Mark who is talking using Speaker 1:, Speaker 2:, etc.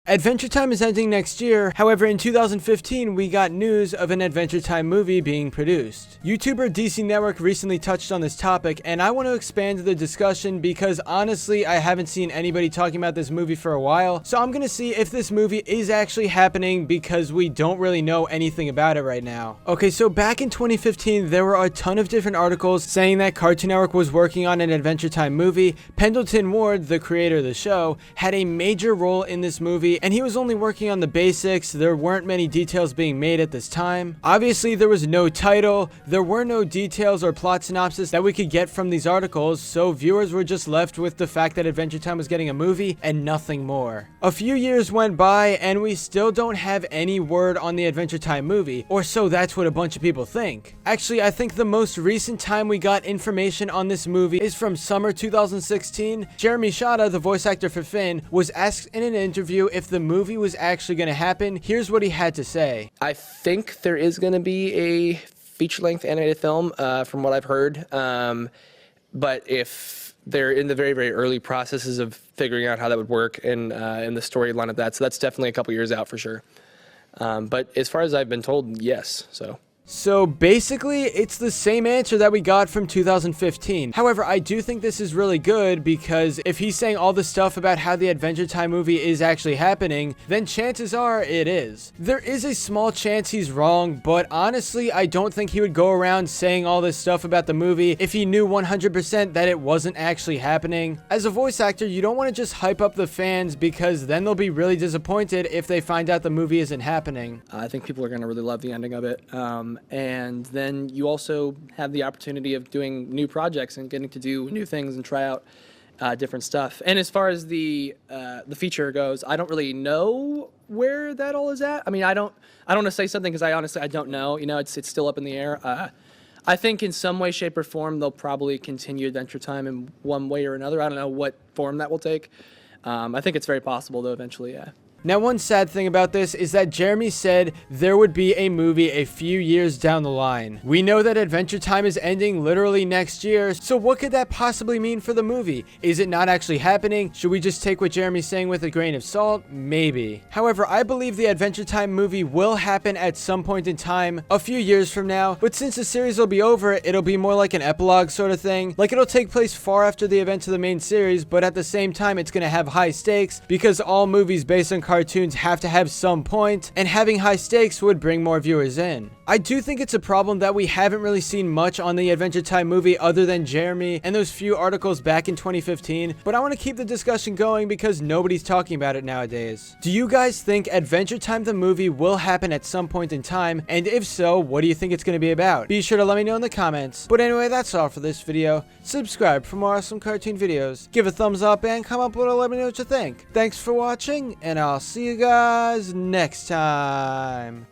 Speaker 1: Adventure Time is ending next year. However, in 2015, we got news of an Adventure Time movie being produced. YouTuber DC Network recently touched on this topic, and I want to expand the discussion because honestly, I haven't seen anybody talking about this movie for a while. So I'm gonna see if this movie is actually happening because we don't really know anything about it right now. Okay, so back in 2015, there were a ton of different articles saying that Cartoon Network was working on an Adventure Time movie. Pendleton Ward, the creator of the show, had a major role in this movie, and he was only working on the basics. There weren't many details being made at this time. Obviously, there was no title, there were no details or plot synopsis that we could get from these articles, so viewers were just left with the fact that Adventure Time was getting a movie and nothing more. A few years went by and we still don't have any word on the Adventure Time movie, or so that's what a bunch of people think. Actually, I think the most recent time we got information on this movie is from summer 2016. Jeremy Shada, the voice actor for Finn, was asked in an interview if the movie was actually going to happen. Here's what he had to say.
Speaker 2: I think there is going to be a feature-length animated film, from what I've heard. But if they're in the very, very early processes of figuring out how that would work and the storyline of that, so that's definitely a couple years out for sure. But as far as I've been told, yes. So
Speaker 1: basically, it's the same answer that we got from 2015. However, I do think this is really good because if he's saying all the stuff about how the Adventure Time movie is actually happening, then chances are it is. There is a small chance he's wrong, but honestly, I don't think he would go around saying all this stuff about the movie if he knew 100% that it wasn't actually happening. As a voice actor, you don't want to just hype up the fans because then they'll be really disappointed if they find out the movie isn't happening.
Speaker 2: I think people are going to really love the ending of it. And then you also have the opportunity of doing new projects and getting to do new things and try out different stuff. And as far as the feature goes, I don't really know where that all is at. I mean, I don't want to say something because I don't know. You know, it's still up in the air. I think in some way, shape, or form they'll probably continue Adventure Time in one way or another. I don't know what form that will take. I think it's very possible though eventually. Yeah.
Speaker 1: Now, one sad thing about this is that Jeremy said there would be a movie a few years down the line. We know that Adventure Time is ending literally next year, so what could that possibly mean for the movie? Is it not actually happening? Should we just take what Jeremy's saying with a grain of salt? Maybe. However, I believe the Adventure Time movie will happen at some point in time, a few years from now, but since the series will be over, it'll be more like an epilogue sort of thing. Like, it'll take place far after the events of the main series, but at the same time, it's gonna have high stakes because all movies based on cartoons have to have some point, and having high stakes would bring more viewers in. I do think it's a problem that we haven't really seen much on the Adventure Time movie other than Jeremy and those few articles back in 2015, but I want to keep the discussion going because nobody's talking about it nowadays. Do you guys think Adventure Time the movie will happen at some point in time? And if so, what do you think it's going to be about? Be sure to let me know in the comments. But anyway, that's all for this video. Subscribe for more awesome cartoon videos. Give a thumbs up and comment below to let me know what you think. Thanks for watching, and I'll see you guys next time.